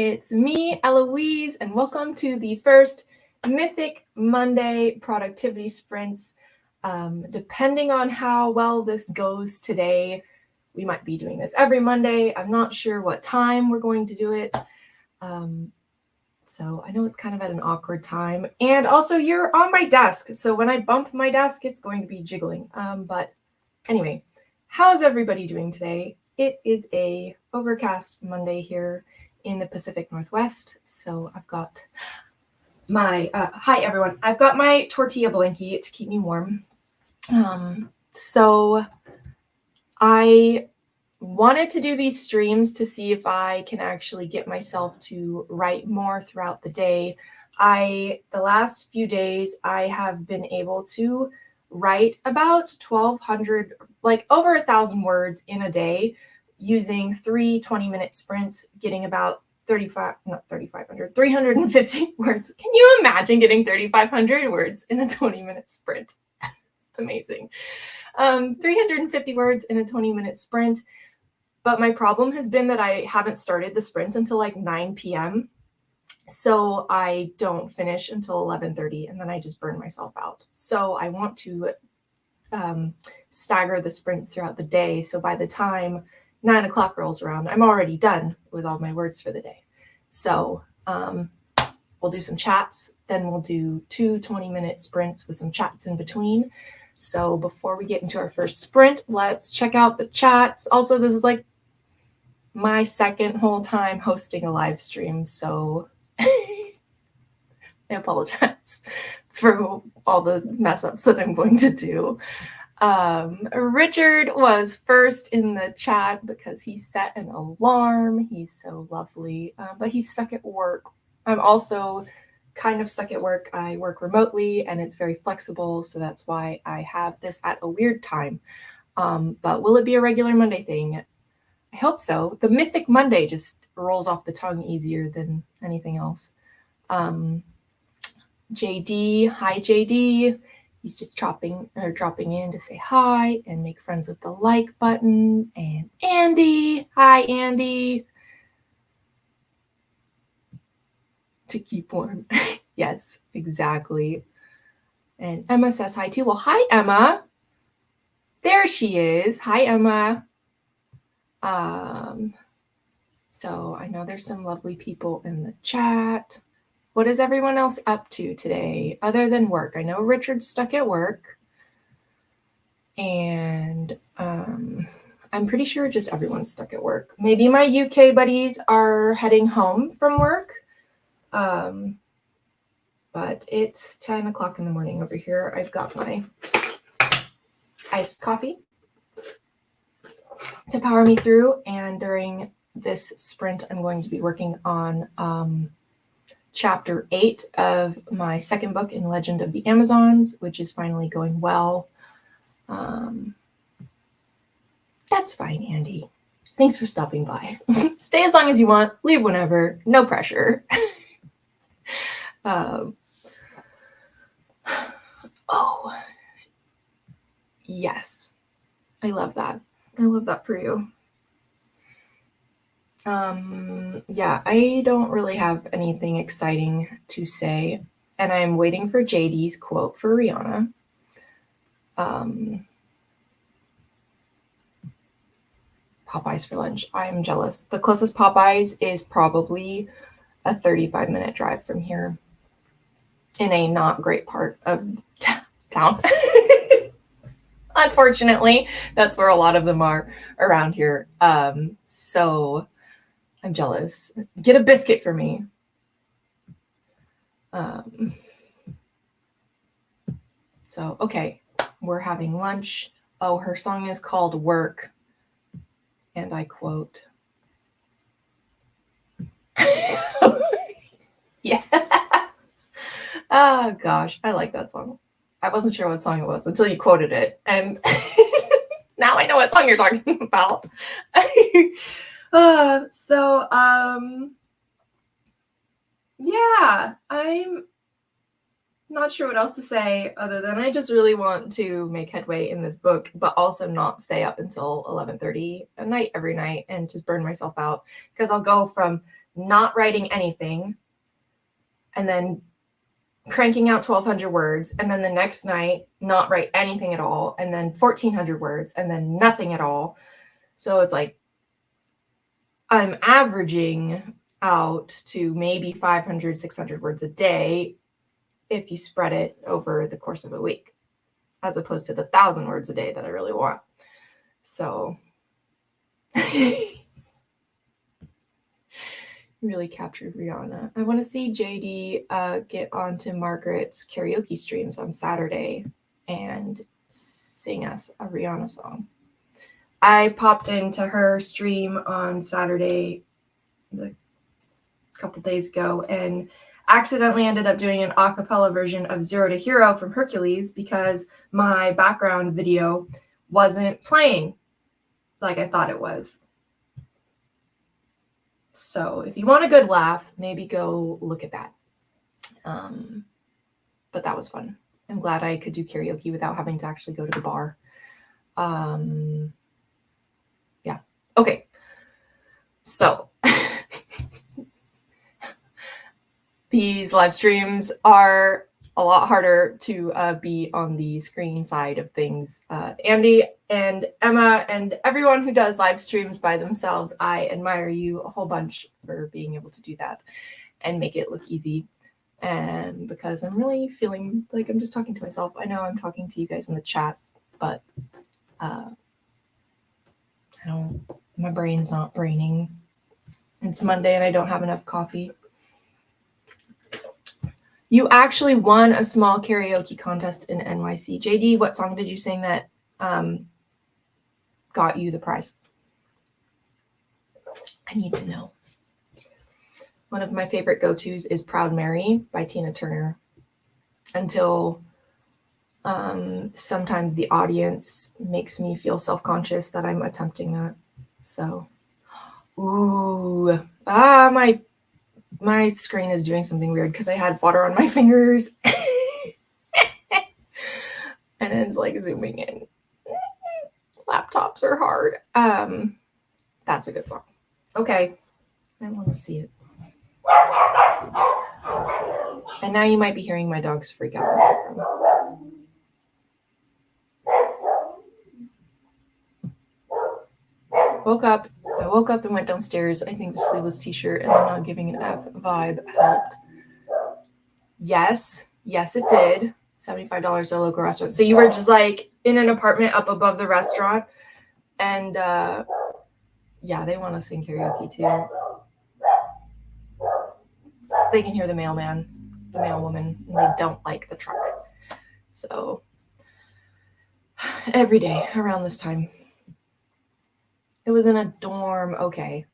It's me, Eloise, and welcome to the first Mythic Monday productivity sprints. Depending on how well this goes today, we might be doing this every Monday. I'm not sure what time we're going to do it. So I know it's kind of at an awkward time. And also you're on my desk. So when I bump my desk, it's going to be jiggling. But anyway, how's everybody doing today? It is a overcast Monday here in the Pacific Northwest. So I've got my, hi everyone, I've got my tortilla blankie to keep me warm. So I wanted to do these streams to see if I can actually get myself to write more throughout the day. The last few days, I have been able to write about 1,200, like over 1,000 words in a day using 3 20-minute sprints, getting about 350 words. Can you imagine getting 3,500 words in a 20-minute sprint? Amazing. 350 words in a 20-minute sprint. But my problem has been that I haven't started the sprint until like 9 p.m. So I don't finish until 11:30 and then I just burn myself out. So I want to stagger the sprints throughout the day. So by the time 9 o'clock rolls around, I'm already done with all my words for the day. So we'll do some chats, then we'll do 2 20-minute sprints with some chats in between. So before we get into our first sprint, let's check out the chats. Also, this is like my second whole time hosting a live stream, so I apologize for all the mess ups that I'm going to do. Richard was first in the chat because he set an alarm. He's so lovely, but he's stuck at work. I'm also kind of stuck at work. I work remotely and it's very flexible, so that's why I have this at a weird time. But will it be a regular Monday thing? I hope so. The Mythic Monday just rolls off the tongue easier than anything else. JD, hi JD. He's just dropping in to say hi and make friends with the like button. And Andy, hi Andy. To keep warm. Yes, exactly. And Emma says hi too. Well, hi Emma. There she is. Hi Emma. So I know there's some lovely people in the chat. What is everyone else up to today other than work? I know Richard's stuck at work. And I'm pretty sure just everyone's stuck at work. Maybe my UK buddies are heading home from work. But it's 10 o'clock in the morning over here. I've got my iced coffee to power me through. And during this sprint, I'm going to be working on chapter 8 of my second book in Legend of the Amazons, which is finally going well. That's fine, Andy. Thanks for stopping by. Stay as long as you want. Leave whenever. No pressure. Oh, yes. I love that. I love that for you. Yeah, I don't really have anything exciting to say, and I'm waiting for JD's quote for Rihanna. Popeyes for lunch. I'm jealous. The closest Popeyes is probably a 35-minute drive from here in a not great part of town. Unfortunately, that's where a lot of them are around here. So I'm jealous. Get a biscuit for me. So, okay, we're having lunch. Oh, her song is called Work. And I quote, yeah. Oh, gosh, I like that song. I wasn't sure what song it was until you quoted it. And now I know what song you're talking about. Yeah, I'm not sure what else to say other than I just really want to make headway in this book, but also not stay up until 11:30 at night every night and just burn myself out, because I'll go from not writing anything, and then cranking out 1,200 words, and then the next night not write anything at all, and then 1,400 words, and then nothing at all. So it's like I'm averaging out to maybe 500, 600 words a day if you spread it over the course of a week, as opposed to the 1,000 words a day that I really want. So really captured Rihanna. I want to see JD get onto Margaret's karaoke streams on Saturday and sing us a Rihanna song. I popped into her stream on Saturday a couple days ago and accidentally ended up doing an a cappella version of Zero to Hero from Hercules because my background video wasn't playing like I thought it was. So if you want a good laugh, maybe go look at that. But that was fun. I'm glad I could do karaoke without having to actually go to the bar. Yeah. Okay. So these live streams are a lot harder to be on the screen side of things. Andy and Emma and everyone who does live streams by themselves, I admire you a whole bunch for being able to do that and make it look easy. And because I'm really feeling like I'm just talking to myself. I know I'm talking to you guys in the chat, but my brain's not braining. It's Monday and I don't have enough coffee. You actually won a small karaoke contest in NYC. JD, what song did you sing that got you the prize? I need to know. One of my favorite go-tos is Proud Mary by Tina Turner. Until sometimes the audience makes me feel self-conscious that I'm attempting that. So, my screen is doing something weird because I had water on my fingers. And it's like zooming in. Laptops are hard. That's a good song. Okay. I want to see it. And now you might be hearing my dogs freak out. I woke up and went downstairs. I think the sleeveless t-shirt and the not giving an F vibe helped. Yes, it did. $75 at a local restaurant. So you were just like in an apartment up above the restaurant. And yeah, they want to sing karaoke too. They can hear the mailman, the mailwoman, and they don't like the truck. So every day around this time. It was in a dorm. Okay.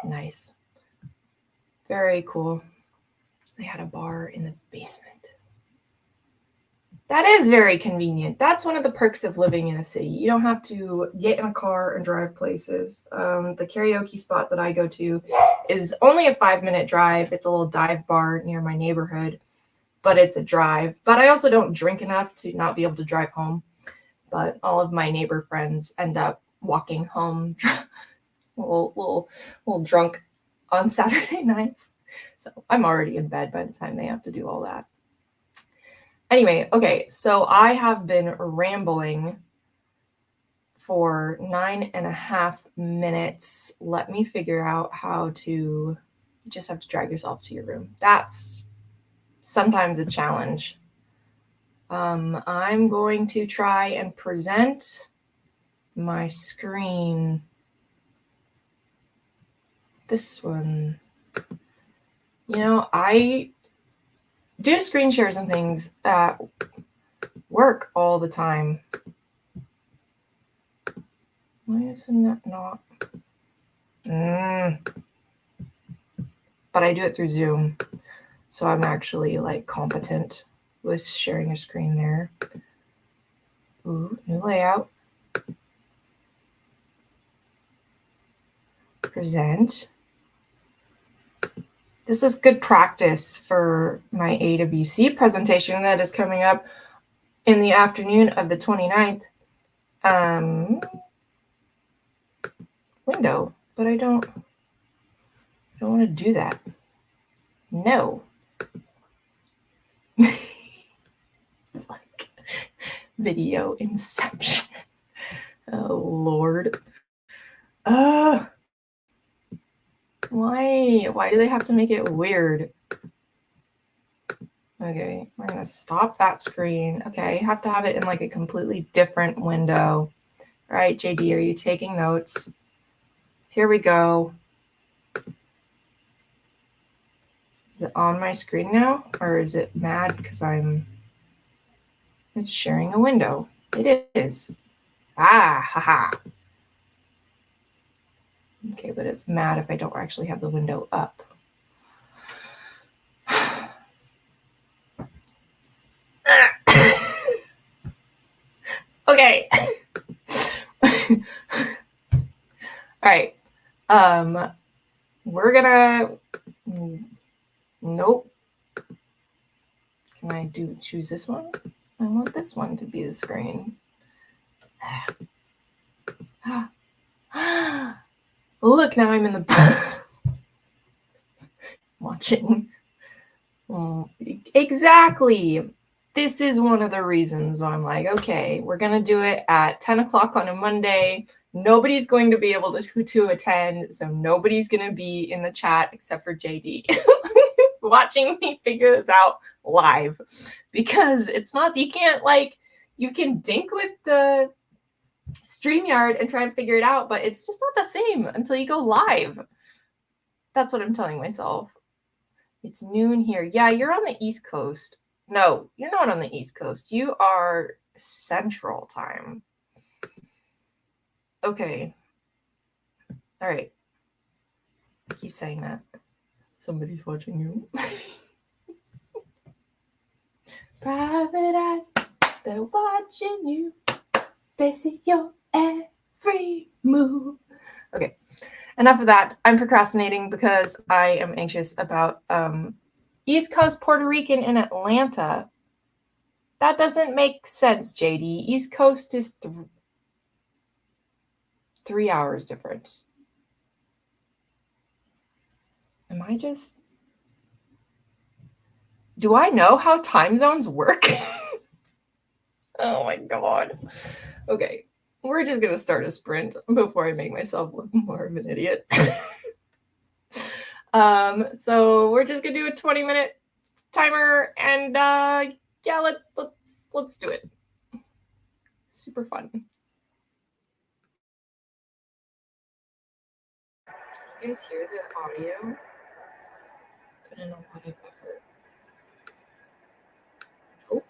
Nice. Very cool. They had a bar in the basement. That is very convenient. That's one of the perks of living in a city. You don't have to get in a car and drive places. The karaoke spot that I go to is only a 5-minute drive. It's a little dive bar near my neighborhood, but it's a drive. But I also don't drink enough to not be able to drive home. But all of my neighbor friends end up walking home a little drunk on Saturday nights. So I'm already in bed by the time they have to do all that. Anyway, okay, so I have been rambling for 9.5 minutes. Let me figure out how to, you just have to drag yourself to your room. That's sometimes a challenge. I'm going to try and present my screen. This one. You know, I do screen shares and things at work all the time. Why isn't that not? But I do it through Zoom. So I'm actually like competent with sharing a screen there. Ooh, new layout. Present. This is good practice for my AWC presentation that is coming up in the afternoon of the 29th. Window, but I don't don't want to do that. No. It's like video inception. Oh, Lord. Why do they have to make it weird? Okay, we're gonna stop that screen. Okay, you have to have it in like a completely different window. All right, JD, are you taking notes? Here we go. Is it on my screen now? Or is it mad because it's sharing a window? It is. Ah, haha. Okay, but it's mad if I don't actually have the window up. Okay. All right. We're gonna. Nope. Can I choose this one? I want this one to be the screen. Look, now I'm in the watching. Exactly. This is one of the reasons why I'm like, okay, we're gonna do it at 10 o'clock on a Monday. Nobody's going to be able to attend, so nobody's gonna be in the chat except for JD watching me figure this out live, because it's not, you can't, like, you can dink with the StreamYard and try and figure it out, but it's just not the same until you go live. That's what I'm telling myself. It's noon here. Yeah, you're on the East Coast. No, you're not on the East Coast. You are Central Time. Okay. All right. I keep saying that. Somebody's watching you. Private eyes, they're watching you. They see your every move. Okay. Enough of that. I'm procrastinating because I am anxious about East Coast Puerto Rican in Atlanta. That doesn't make sense, JD. East Coast is 3 hours difference. Am I just... Do I know how time zones work? Oh my God. Okay. We're just going to start a sprint before I make myself look more of an idiot. So we're just going to do a 20-minute timer, and yeah, let's do it. Super fun. You guys hear the audio? Put in a lot of effort. Oh.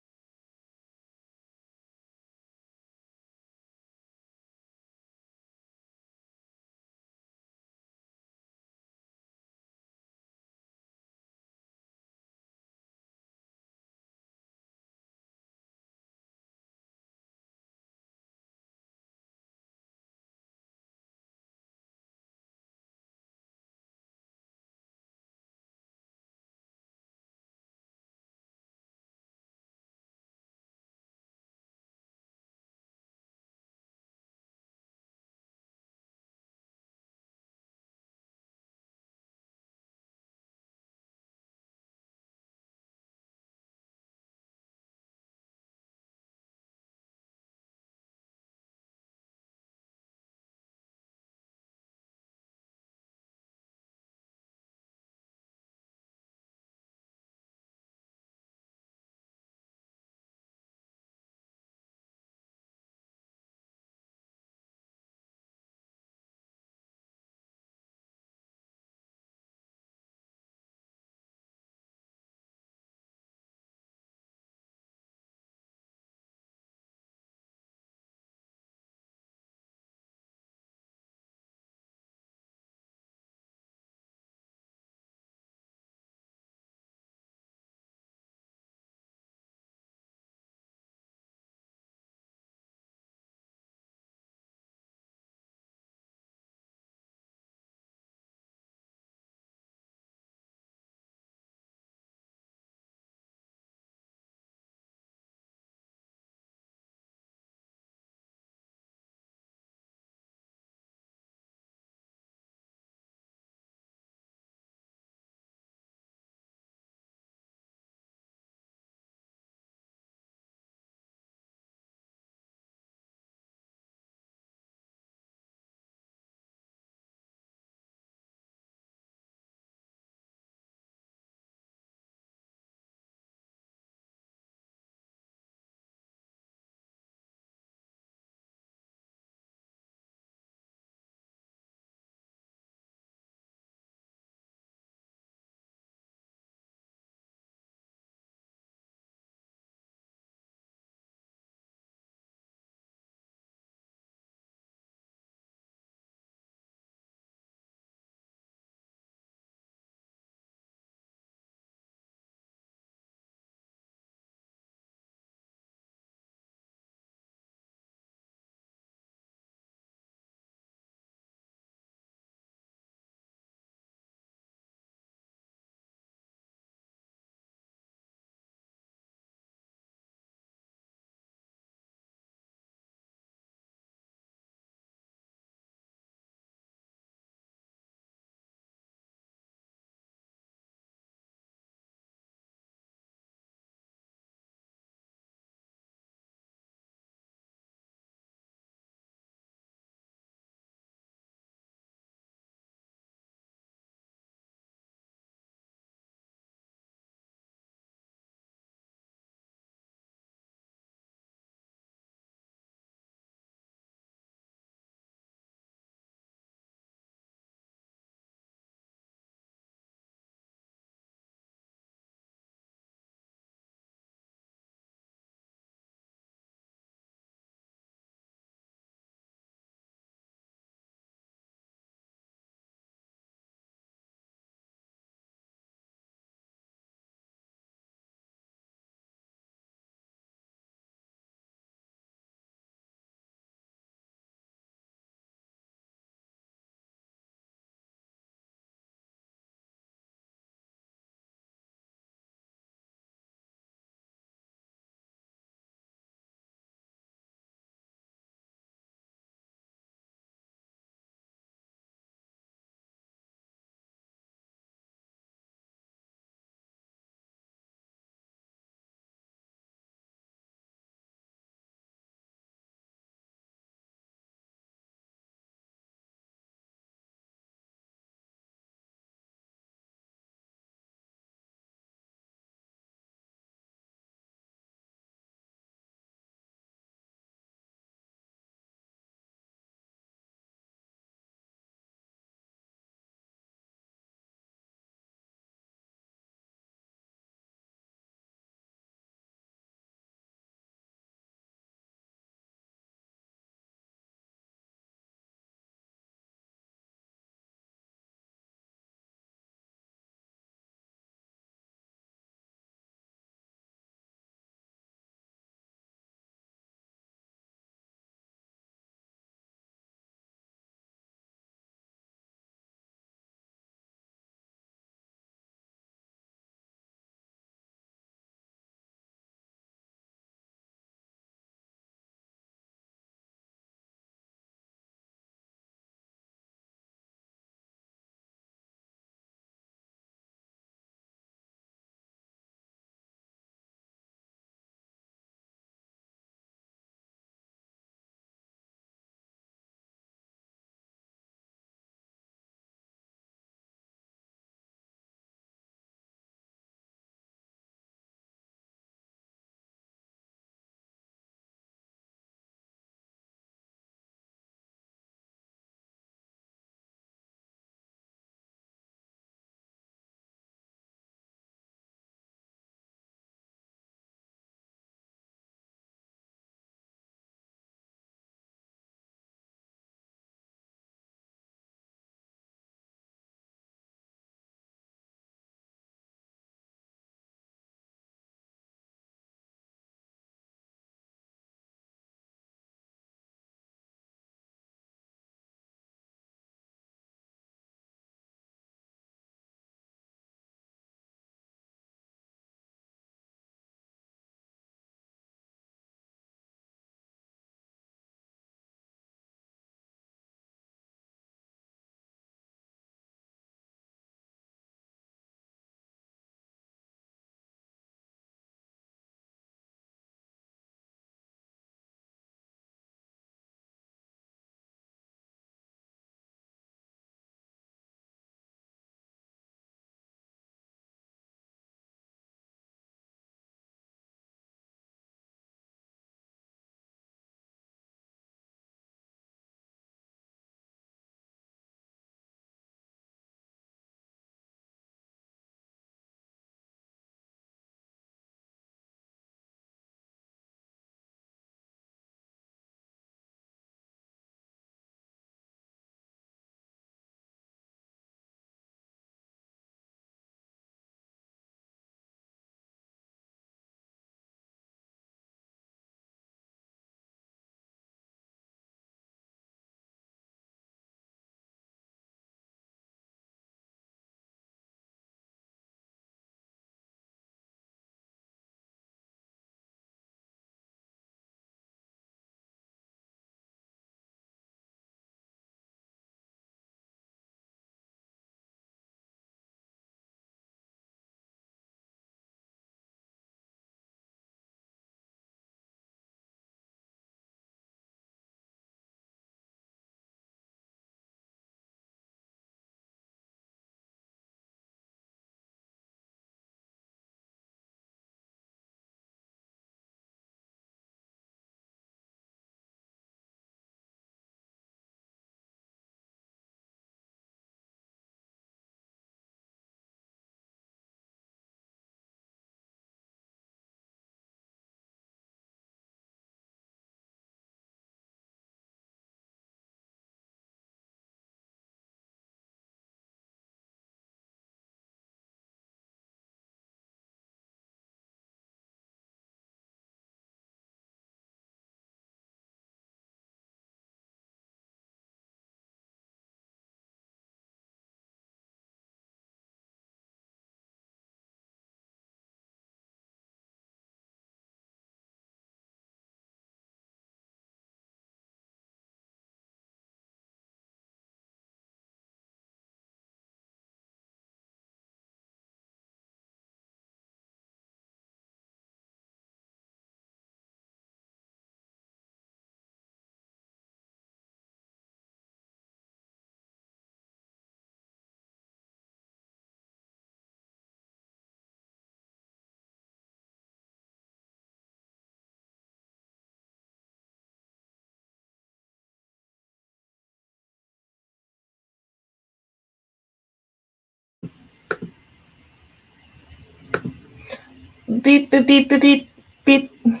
beep, beep, beep, beep, beep, beep.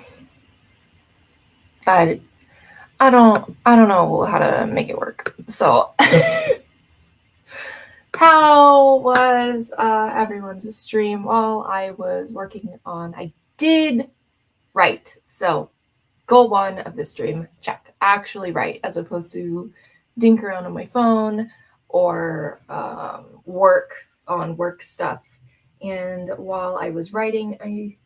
I don't know how to make it work. So how was everyone's stream? Well, I was working on, I did write. So goal 1 of the stream, check. Actually write, as opposed to dink around on my phone or work on work stuff. And while I was writing, I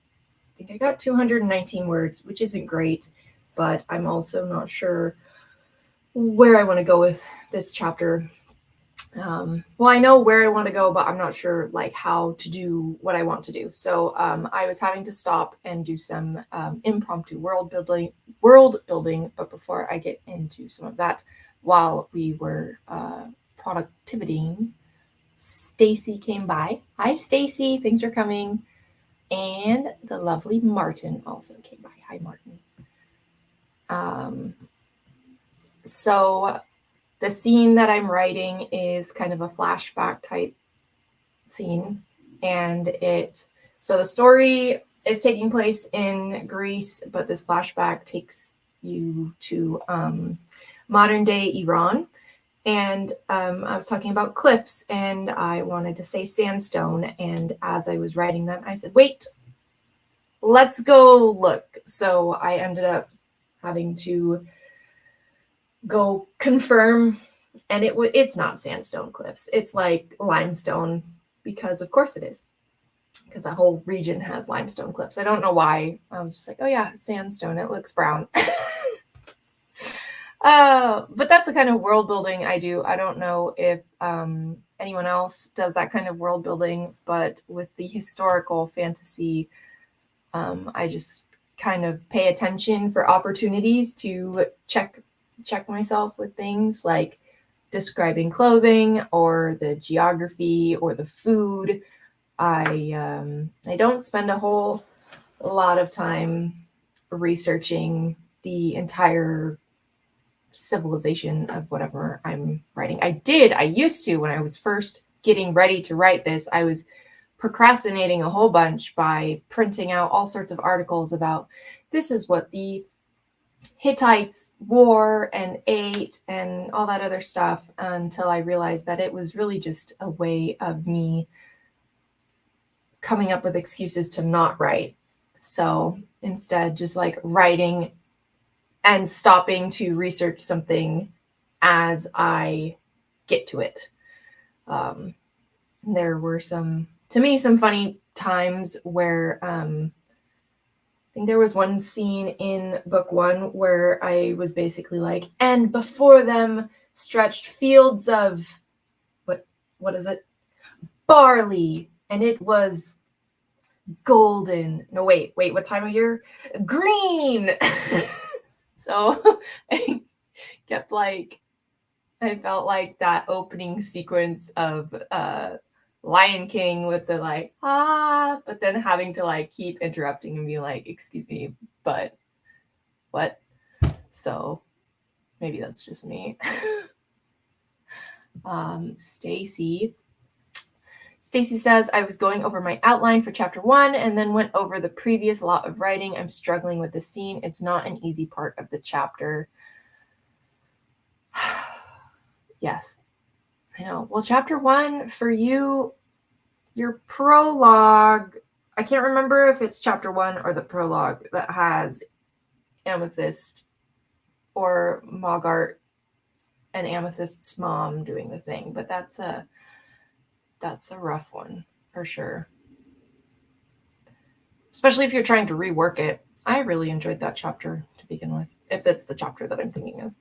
think I got 219 words, which isn't great, but I'm also not sure where I want to go with this chapter. Well, I know where I want to go, but I'm not sure like how to do what I want to do. So I was having to stop and do some impromptu world building. But before I get into some of that, while we were productivitying, Stacy came by. Hi, Stacy. Thanks for coming. And the lovely Martin also came by. Hi, Martin. So the scene that I'm writing is kind of a flashback type scene, and so the story is taking place in Greece, but this flashback takes you to modern day Iran. And I was talking about cliffs, and I wanted to say sandstone, and as I was writing that, I said, wait, let's go look. So I ended up having to go confirm, and it's not sandstone cliffs, it's like limestone, because of course it is, because that whole region has limestone cliffs. I don't know why. I was just like, oh yeah, sandstone, it looks brown. But that's the kind of world building I do. I don't know if anyone else does that kind of world building, but with the historical fantasy, I just kind of pay attention for opportunities to check myself with things like describing clothing or the geography or the food. I don't spend a whole lot of time researching the entire civilization of whatever I'm writing. I used to, when I was first getting ready to write this, I was procrastinating a whole bunch by printing out all sorts of articles about this is what the Hittites wore and ate and all that other stuff, until I realized that it was really just a way of me coming up with excuses to not write. So instead, just like writing and stopping to research something as I get to it. There were some funny times where I think there was one scene in book 1 where I was basically like, and before them stretched fields of what is it? Barley, and it was golden. No, wait, what time of year? Green. So I kept like, I felt like that opening sequence of Lion King with the like, but then having to like keep interrupting and be like, excuse me, but what? So maybe that's just me. Stacy says, I was going over my outline for chapter 1 and then went over the previous lot of writing. I'm struggling with the scene. It's not an easy part of the chapter. Yes, I know. Well, chapter 1 for you, your prologue, I can't remember if it's chapter 1 or the prologue that has Amethyst or Mogart and Amethyst's mom doing the thing, but that's a rough one for sure. Especially if you're trying to rework it. I really enjoyed that chapter to begin with, if that's the chapter that I'm thinking of.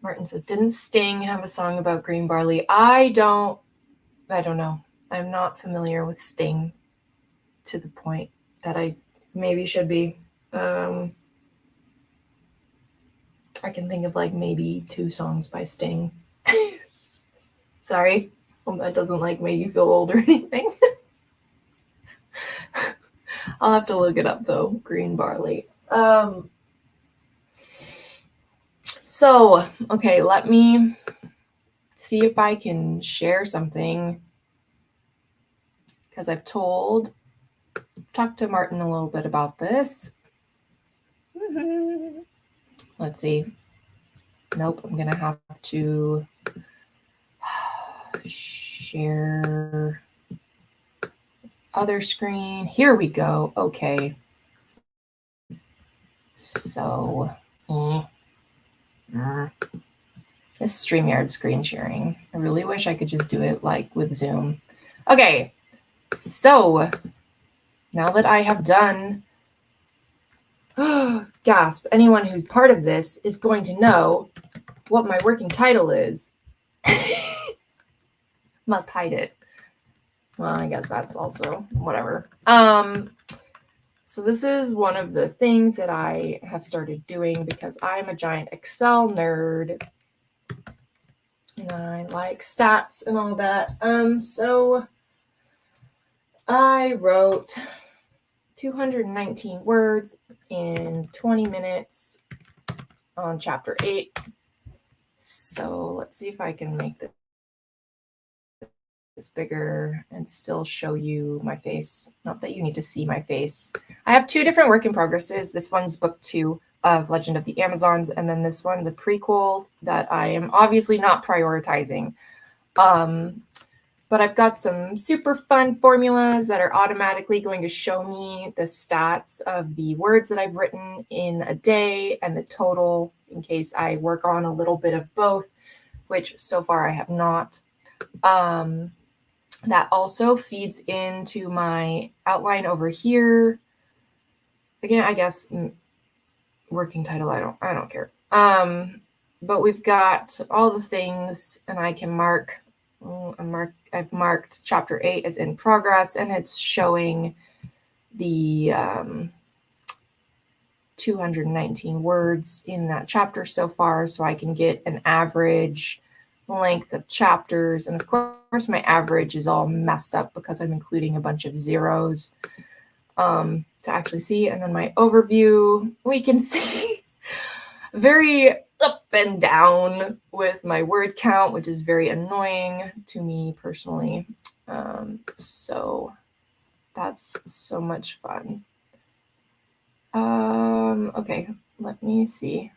Martin said, didn't Sting have a song about green barley? I don't know. I'm not familiar with Sting to the point that I maybe should be. I can think of like maybe 2 songs by Sting. Sorry. Hope that doesn't like make you feel old or anything. I'll have to look it up though. Green barley. So, okay, let me see if I can share something, because I've told talked to Martin a little bit about this. Let's see. Nope, I'm gonna have to share this other screen. Here we go. Okay. So this StreamYard screen sharing. I really wish I could just do it like with Zoom. Okay, so now that I have done, gasp, anyone who's part of this is going to know what my working title is. Must hide it. Well, I guess that's also whatever. So this is one of the things that I have started doing because I'm a giant Excel nerd and I like stats and all that. So I wrote 219 words in 20 minutes on chapter 8. So let's see if I can make this bigger and still show you my face. Not that you need to see my face. I have two different work in progresses. This one's book 2 of Legend of the Amazons, and then this one's a prequel that I am obviously not prioritizing. But I've got some super fun formulas that are automatically going to show me the stats of the words that I've written in a day and the total in case I work on a little bit of both, which so far I have not. That also feeds into my outline over here. Again, I guess working title, I don't care. But we've got all the things, and I can mark. I've marked chapter 8 as in progress, and it's showing the 219 words in that chapter so far, so I can get an average length of chapters. And of course, my average is all messed up because I'm including a bunch of zeros to actually see. And then my overview, we can see very up and down with my word count, which is very annoying to me personally. So that's so much fun. Okay, let me see.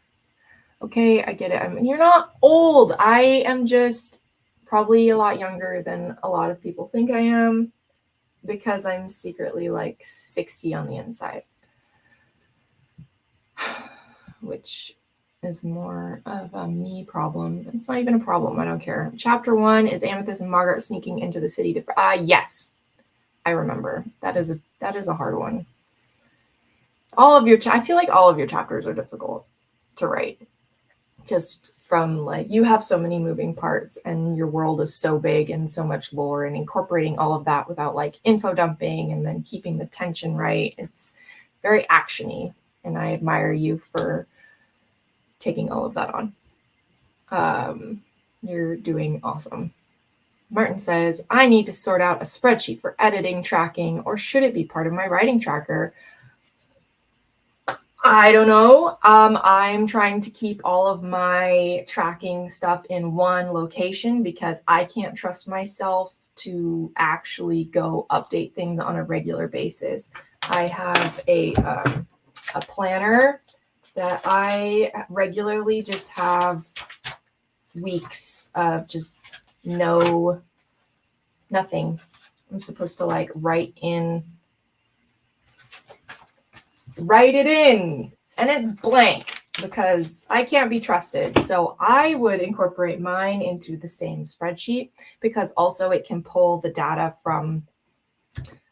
Okay, I get it. You're not old. I am just probably a lot younger than a lot of people think I am because I'm secretly like 60 on the inside, which is more of a me problem. It's not even a problem. I don't care. Chapter 1 is Amethyst and Margaret sneaking into the city to... yes, I remember. That is a hard one. I feel like all of your chapters are difficult to write. Just from like, you have so many moving parts and your world is so big and so much lore, and incorporating all of that without like info dumping and then keeping the tension right. It's very actiony, and I admire you for taking all of that on. You're doing awesome. Martin says, I need to sort out a spreadsheet for editing, tracking, or should it be part of my writing tracker? I don't know. I'm trying to keep all of my tracking stuff in one location because I can't trust myself to actually go update things on a regular basis. I have a planner that I regularly just have weeks of just nothing. I'm supposed to like write it in, and it's blank because I can't be trusted. So I would incorporate mine into the same spreadsheet because also it can pull the data from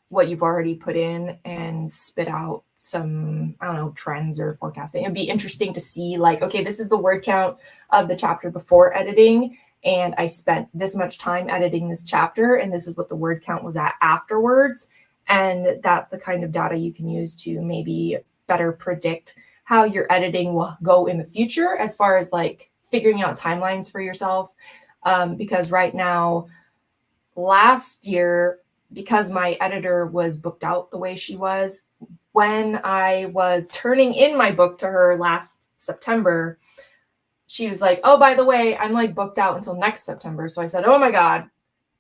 what you've already put in and spit out some, I don't know, trends or forecasting. It'd be interesting to see like, okay, this is the word count of the chapter before editing, and I spent this much time editing this chapter, and this is what the word count was at afterwards. And that's the kind of data you can use to maybe better predict how your editing will go in the future as far as like figuring out timelines for yourself. Because right now, last year, because my editor was booked out the way she was, when I was turning in my book to her last September, she was like, oh, by the way, I'm like booked out until next September. So I said, oh my God,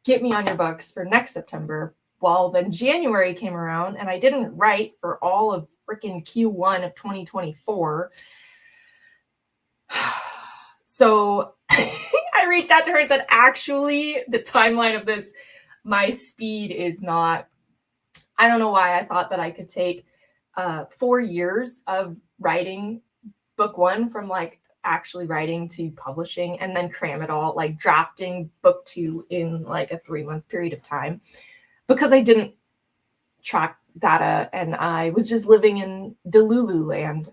get me on your books for next September. Well, then January came around and I didn't write for all of freaking Q1 of 2024. So I reached out to her and said, actually, the timeline of this, my speed is not, I don't know why I thought that I could take 4 years of writing book one from like actually writing to publishing and then cram it all, like drafting book two in like a 3-month period of time, because I didn't track data and I was just living in the Lulu land.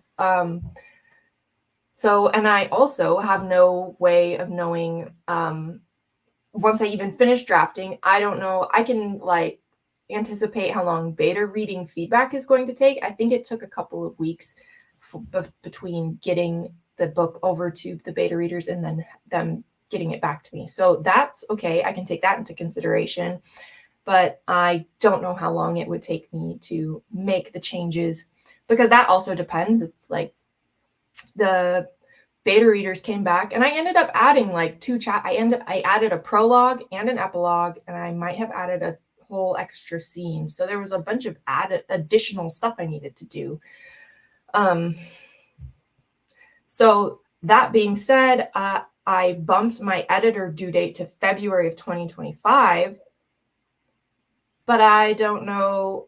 So, and I also have no way of knowing, once I even finish drafting, I don't know, I can like anticipate how long beta reading feedback is going to take. I think it took a couple of weeks between getting the book over to the beta readers and then them getting it back to me. So that's okay. I can take that into consideration, but I don't know how long it would take me to make the changes, because that also depends. It's like the beta readers came back and I ended up adding like I added a prologue and an epilogue, and I might have added a whole extra scene. So there was a bunch of additional stuff I needed to do. So that being said, I bumped my editor due date to February of 2025, but I don't know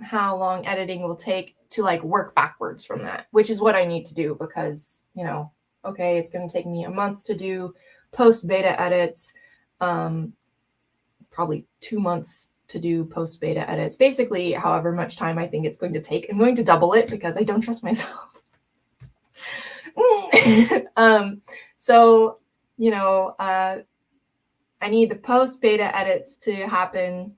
how long editing will take to like work backwards from that, which is what I need to do, because, you know, okay, it's going to take me a month to do post beta edits, probably 2 months to do post beta edits, basically however much time I think it's going to take. I'm going to double it because I don't trust myself. So, you know, I need the post beta edits to happen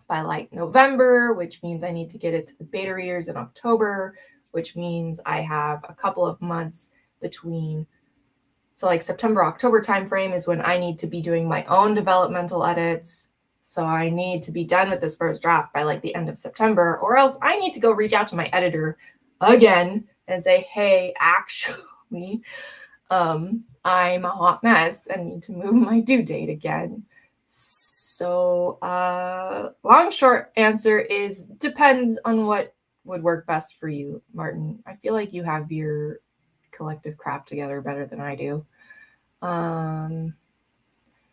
by like November, which means I need to get it to the beta readers in October, which means I have a couple of months between. So like September, October timeframe is when I need to be doing my own developmental edits. So I need to be done with this first draft by like the end of September, or else I need to go reach out to my editor again and say, hey, actually, I'm a hot mess and need to move my due date again. So long short answer is depends on what would work best for you, Martin. I feel like you have your collective crap together better than I do.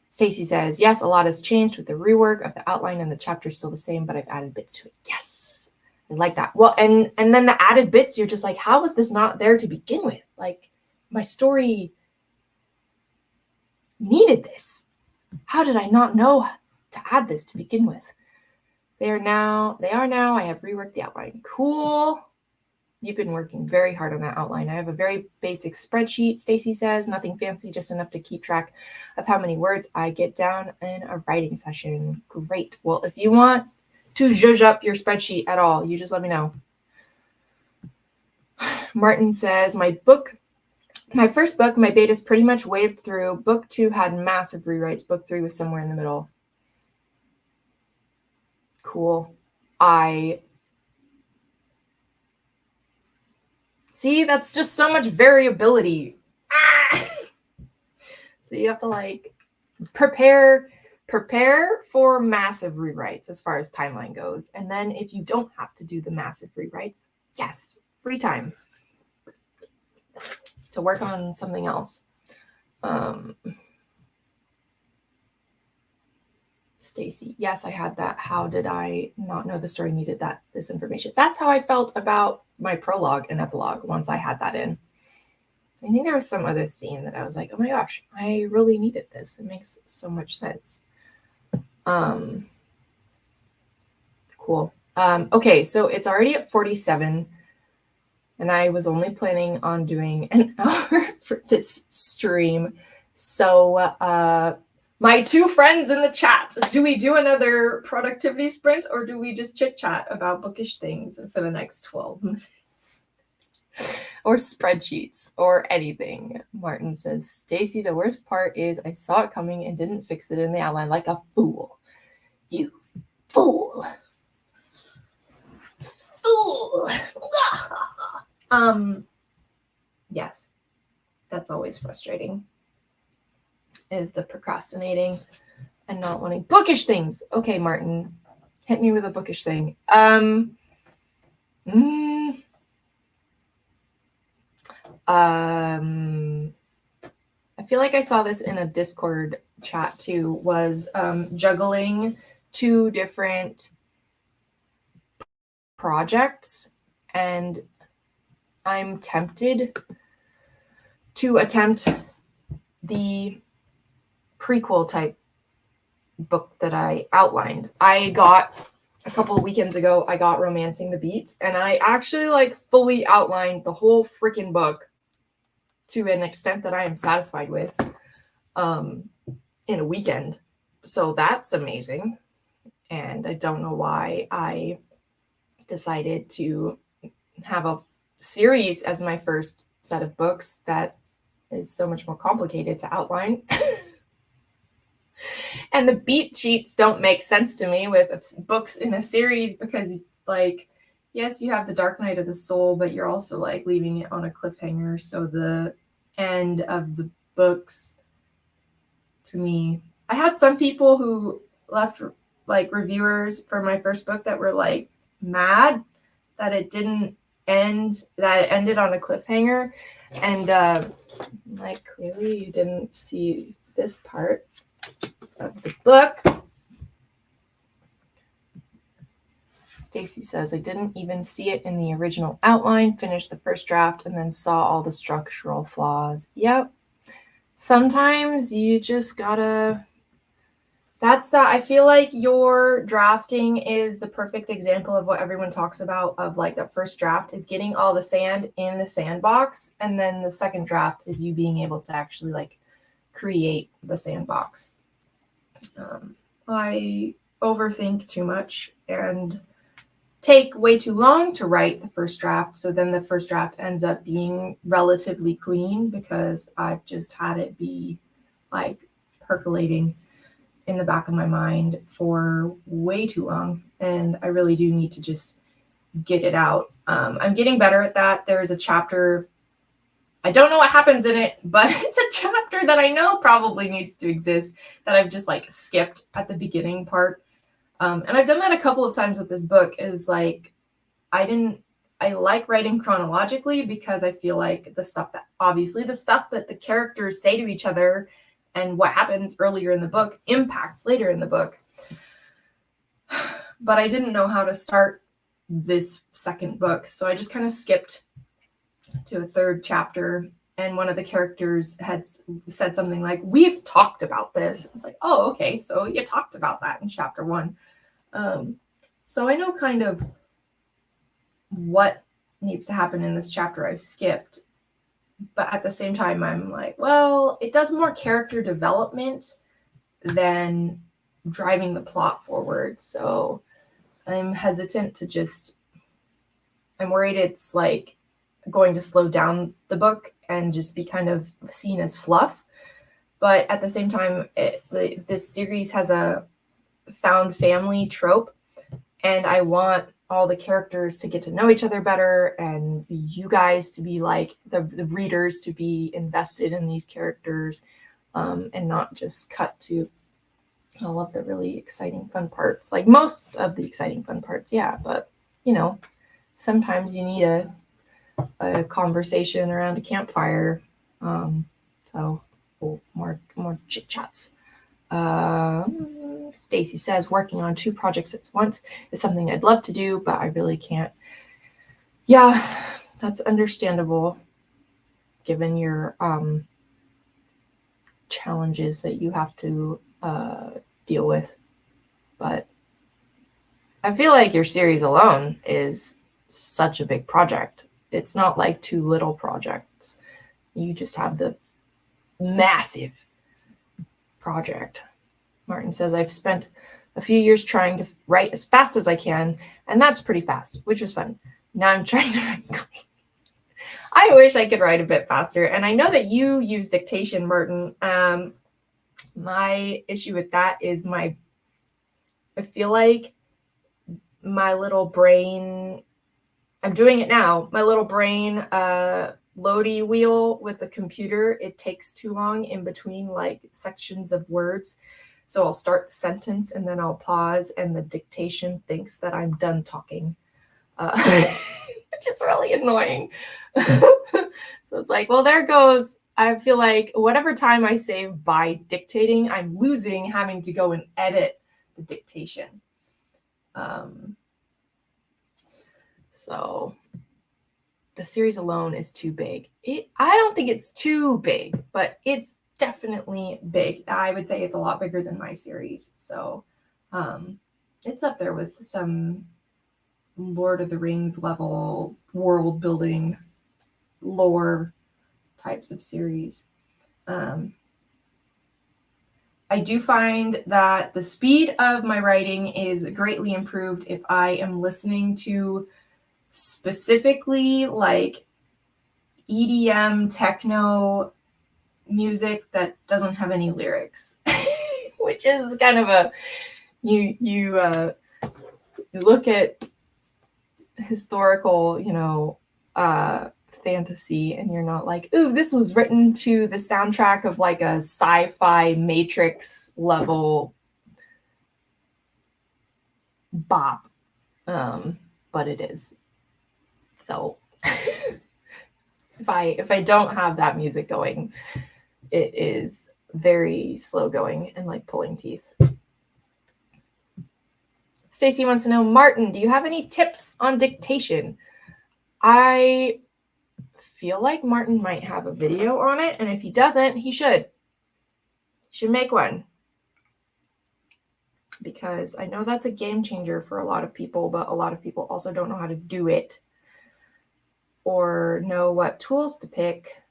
Stacy says, yes, a lot has changed with the rework of the outline, and the chapter is still the same, but I've added bits to it. Yes, I like that. Well, and then the added bits, you're just like, how was this not there to begin with? Like, my story needed this. How did I not know to add this to begin with? They are now. I have reworked the outline. Cool. You've been working very hard on that outline. I have a very basic spreadsheet, Stacy says, nothing fancy, just enough to keep track of how many words I get down in a writing session. Great. Well, if you want to zhuzh up your spreadsheet at all, you just let me know. Martin says, my first book, my beta's pretty much waved through. Book 2 had massive rewrites. Book 3 was somewhere in the middle. Cool. See, that's just so much variability. So you have to like prepare for massive rewrites as far as timeline goes. And then if you don't have to do the massive rewrites, yes, free time to work on something else. Stacy, yes, I had that. How did I not know the story needed this information? That's how I felt about my prologue and epilogue once I had that in. I think there was some other scene that I was like, oh my gosh, I really needed this. It makes so much sense. Cool. Okay, so it's already at 47, and I was only planning on doing an hour for this stream. So my two friends in the chat, do we do another productivity sprint, or do we just chit chat about bookish things for the next 12 minutes? Or spreadsheets or anything? Martin says, Stacy, the worst part is I saw it coming and didn't fix it in the outline like a fool. You fool. Fool. Yes, that's always frustrating, is the procrastinating and not wanting bookish things. Okay, Martin, Hit me with a bookish thing. I feel like I saw this in a Discord chat too, was juggling 2 different projects, and I'm tempted to attempt the prequel type book that I outlined. I got a couple of weekends ago, I got Romancing the Beat, and I actually like fully outlined the whole freaking book to an extent that I am satisfied with in a weekend. So that's amazing. And I don't know why I decided to have a series as my first set of books that is so much more complicated to outline. And the beat sheets don't make sense to me with books in a series, because it's like, yes, you have the Dark Night of the Soul, but you're also like leaving it on a cliffhanger. So the end of the books, to me, I had some people who left like reviewers for my first book that were like mad that it didn't end, that it ended on a cliffhanger. And like, clearly you didn't see this part of the book. Stacy says, I didn't even see it in the original outline, finished the first draft, and then saw all the structural flaws. Yep. Sometimes you just gotta, I feel like your drafting is the perfect example of what everyone talks about, of like the first draft is getting all the sand in the sandbox, and then the second draft is you being able to actually like create the sandbox. I overthink too much and take way too long to write the first draft. So then the first draft ends up being relatively clean because I've just had it be like percolating in the back of my mind for way too long. And I really do need to just get it out. I'm getting better at that. There's a chapter, I don't know what happens in it, but it's a chapter that I know probably needs to exist that I've just like skipped at the beginning part. And I've done that a couple of times with this book, is like, I like writing chronologically because I feel like the stuff that the characters say to each other and what happens earlier in the book impacts later in the book. But I didn't know how to start this second book. So I just kind of skipped to a third chapter, and one of the characters had said something like, we've talked about this. It's like, oh, okay. So you talked about that in chapter 1. So I know kind of what needs to happen in this chapter I've skipped, but at the same time, I'm like, well, it does more character development than driving the plot forward. So I'm hesitant to I'm worried it's like going to slow down the book and just be kind of seen as fluff. But at the same time, this series has a found family trope, and I want all the characters to get to know each other better, and you guys to be like the readers to be invested in these characters, and not just cut to all of the really exciting fun parts. Like most of the exciting fun parts, yeah, but you know, sometimes you need a conversation around a campfire. So more chit chats. Stacy says, working on 2 projects at once is something I'd love to do, but I really can't. Yeah, that's understandable given your challenges that you have to deal with. But I feel like your series alone is such a big project. It's not like 2 little projects. You just have the massive project. Martin says, I've spent a few years trying to write as fast as I can, and that's pretty fast, which was fun. Now I'm trying to write quick. I wish I could write a bit faster, and I know that you use dictation, Martin. My issue with that is I feel like my little brain, I'm doing it now, my little brain loady wheel with the computer, it takes too long in between like sections of words. So I'll start the sentence and then I'll pause, and the dictation thinks that I'm done talking, which is really annoying. So it's like, well, there goes. I feel like whatever time I save by dictating, I'm losing having to go and edit the dictation. So the series alone is too big. I don't think it's too big, but it's definitely big. I would say it's a lot bigger than my series. So it's up there with some Lord of the Rings level world building lore types of series. I do find that the speed of my writing is greatly improved if I am listening to specifically like EDM techno music that doesn't have any lyrics, which is kind of a you look at historical, fantasy, and you're not like, ooh, this was written to the soundtrack of like a sci-fi Matrix level bop, but it is. So if I don't have that music going, it is very slow going and like pulling teeth. Stacy wants to know, Martin, do you have any tips on dictation? I feel like Martin might have a video on it, and if he doesn't, he should make one, because I know that's a game changer for a lot of people, but a lot of people also don't know how to do it or know what tools to pick.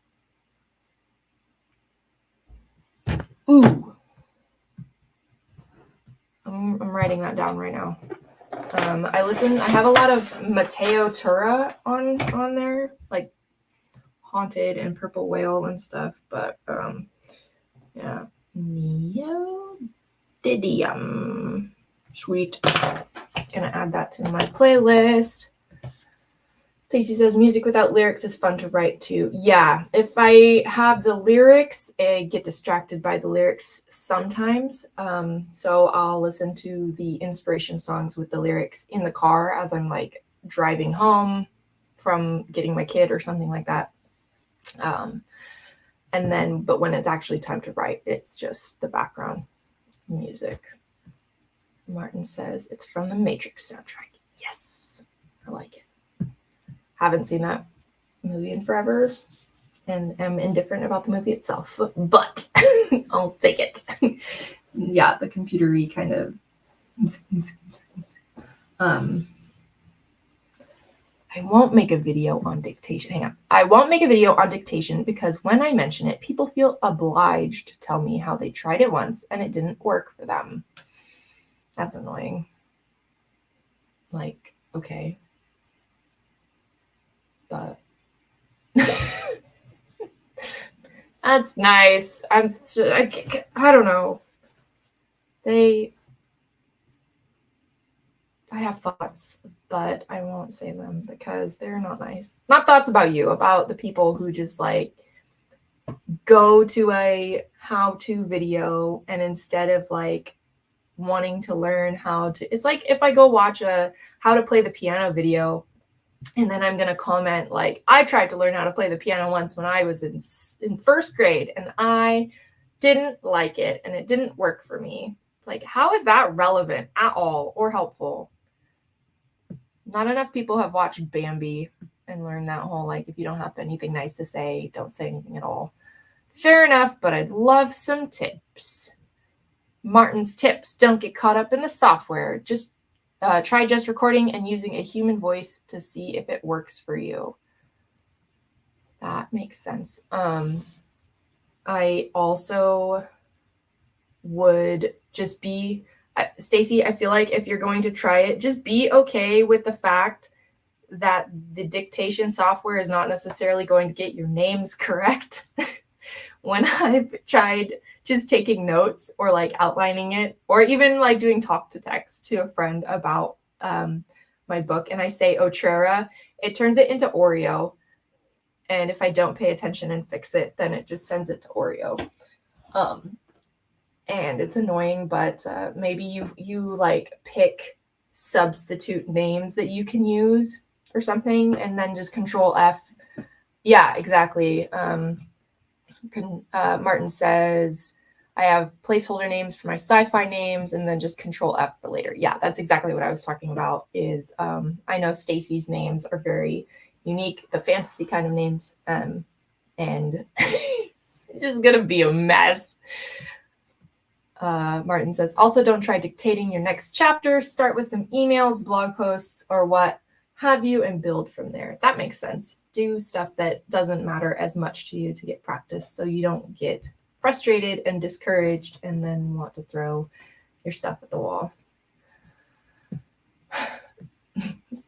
Ooh, I'm writing that down right now. I have a lot of Matteo Tura on there, like Haunted and Purple Whale and stuff, but yeah, Neodymium. Sweet. Gonna add that to my playlist. Stacy says music without lyrics is fun to write to. Yeah, if I have the lyrics, I get distracted by the lyrics sometimes. So I'll listen to the inspiration songs with the lyrics in the car as I'm like driving home from getting my kid or something like that. But when it's actually time to write, it's just the background music. Martin says it's from the Matrix soundtrack. Yes, I like it. Haven't seen that movie in forever and am indifferent about the movie itself, but I'll take it. Yeah, the computer-y kind of. I won't make a video on dictation. Hang on. I won't make a video on dictation because when I mention it, people feel obliged to tell me how they tried it once and it didn't work for them. That's annoying. Like, okay. But that's nice. I don't know. I have thoughts, but I won't say them because they're not nice. Not thoughts about you, about the people who just like go to a how-to video and instead of like wanting to learn how to, it's like if I go watch a how to play the piano video and then I'm going to comment like, I tried to learn how to play the piano once when I was in first grade and I didn't like it and it didn't work for me. It's like, how is that relevant at all or helpful? Not enough people have watched Bambi and learned that whole, like, if you don't have anything nice to say, don't say anything at all. Fair enough, but I'd love some tips. Martin's tips: don't get caught up in the software. Just try just recording and using a human voice to see if it works for you. That makes sense. I also would just be, Stacy, I feel like if you're going to try it, just be okay with the fact that the dictation software is not necessarily going to get your names correct. When I've tried just taking notes or like outlining it, or even like doing talk to text to a friend about my book, and I say Otrera, it turns it into Oreo. And if I don't pay attention and fix it, then it just sends it to Oreo. and it's annoying, but maybe you like pick substitute names that you can use or something, and then just Control F. Yeah, exactly. Martin says, I have placeholder names for my sci-fi names, and then just Control F for later. Yeah, that's exactly what I was talking about. Is I know Stacy's names are very unique, the fantasy kind of names, and it's just gonna be a mess. Martin says, also don't try dictating your next chapter. Start with some emails, blog posts, or what have you, and build from there. That makes sense. Do stuff that doesn't matter as much to you to get practice, so you don't get frustrated and discouraged and then want to throw your stuff at the wall.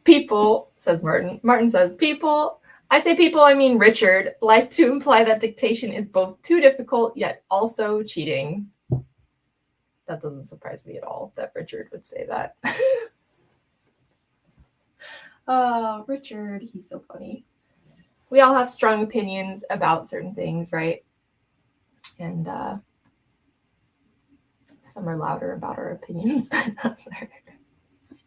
People, says Martin. Martin says, people. I say people, I mean Richard, like to imply that dictation is both too difficult yet also cheating. That doesn't surprise me at all that Richard would say that. Oh, Richard, he's so funny. We all have strong opinions about certain things, right? And some are louder about our opinions than others.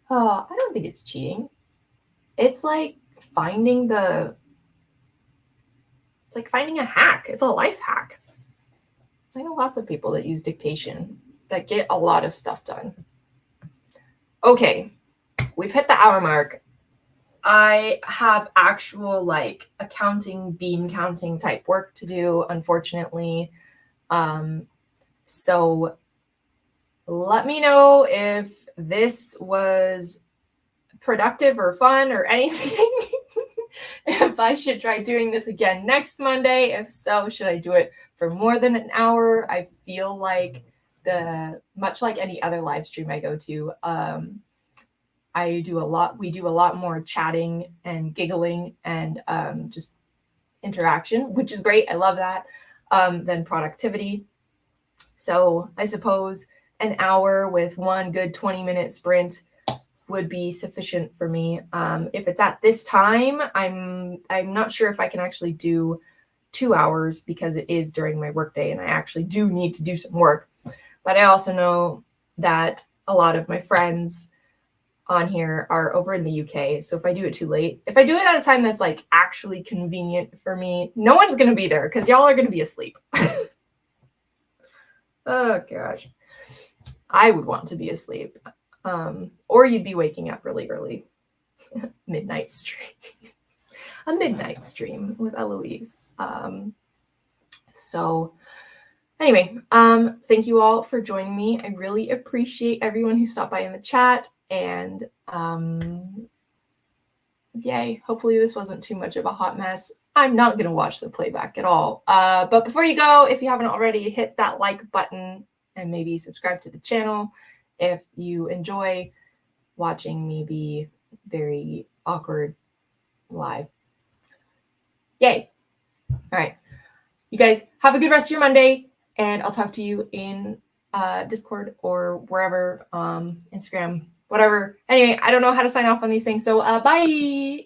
Oh, I don't think it's cheating. It's like finding a hack. It's a life hack. I know lots of people that use dictation that get a lot of stuff done. Okay, we've hit the hour mark. I have actual like accounting, bean counting type work to do, unfortunately. So let me know if this was productive or fun or anything. If I should try doing this again next Monday. If so, should I do it for more than an hour? I feel like much like any other live stream I go to, we do a lot more chatting and giggling and just interaction, which is great. I love that, than productivity. So I suppose an hour with one good 20-minute sprint would be sufficient for me. If it's at this time, I'm not sure if I can actually do 2 hours because it is during my workday and I actually do need to do some work. But I also know that a lot of my friends on here are over in the UK. So if I do it too late, if I do it at a time that's like actually convenient for me, no one's going to be there because y'all are going to be asleep. Oh gosh. I would want to be asleep. Or you'd be waking up really early. Midnight stream. A midnight stream with Eloise. So anyway, thank you all for joining me. I really appreciate everyone who stopped by in the chat, and yay, hopefully this wasn't too much of a hot mess. I'm not going to watch the playback at all. But before you go, if you haven't already, hit that like button and maybe subscribe to the channel if you enjoy watching me be very awkward live. Yay. All right. You guys have a good rest of your Monday, and I'll talk to you in Discord or wherever, Instagram, whatever. Anyway, I don't know how to sign off on these things, so bye.